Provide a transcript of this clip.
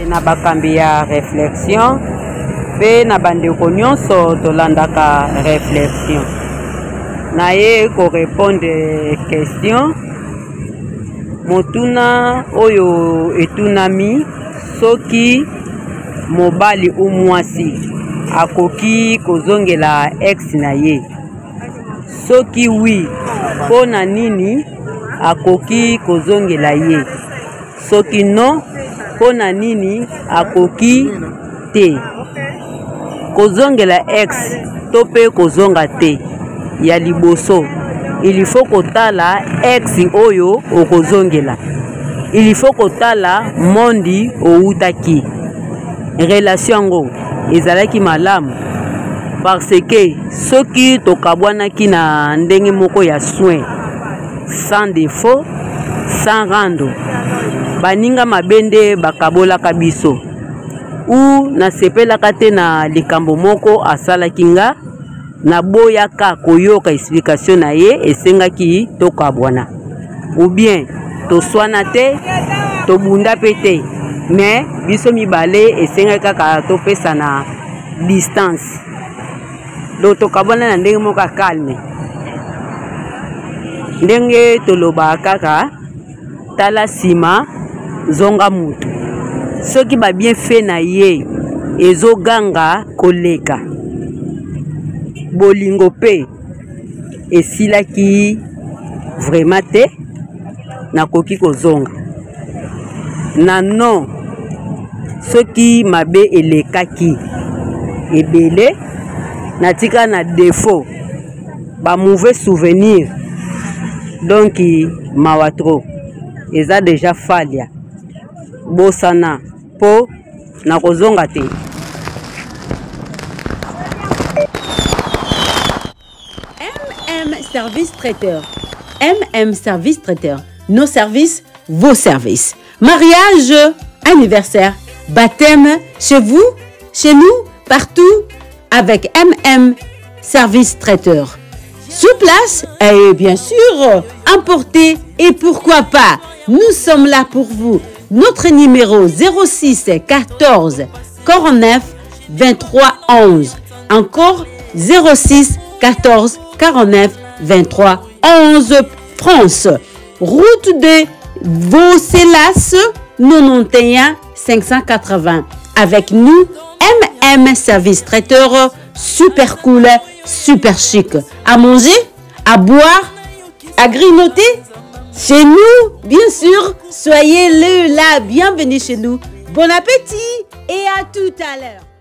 Na bakambi ya réflexion pe na bandeko nyonso tolandaka réflexion na ye ko répondre question motuna oyo etunami soki mobali ou mwasi akoki kozongela ex na ye soki oui pona nini akoki kozongela ye soki non pona nini akoki te kozongela ex to pe kozonga te ya liboso il faut kotala ex oyo okozongela il faut kotala mondi outaki relation ngo ezalaki malamu parce que soki tokabwanaki na ndenge moko ya soin sans défaut sans rando baninga mabende bakabolaka biso ou nasepelaka te na likambo moko asalaki nga naboyaka koyoka explication na ye esengaki tokabwana ou bien toswana te tobunda pe te mais biso mibale esengaki kaka topesa na distance do tokabwana na ndenge moko calme ndenge toloba kaka tala sima zonga mutu soki ba bien fait na ye ezoganga koleka bolingo pe esilaki vraiment te nakoki kozonga na non soki mabe elekaki ebele natika na défaut ba mauvais souvenir donc mawatro eza déjà falia bosana po na kozonga te. Service traiteur. Service traiteur. Nos services, vos services. Mariage, anniversaire, baptême, chez vous, chez nous, partout, avec Service traiteur. Sur place et bien sûr, importé et pourquoi pas, nous sommes là pour vous. Notre numéro 06 14 49 23 11. Encore 06 14 49 23 11 France. Route de Vaucelas 91 580. Avec nous, Service traiteur, super cool, super chic. À manger, à boire, à grignoter. Chez nous, bien sûr, soyez là, bienvenue chez nous. Bon appétit et à tout à l'heure.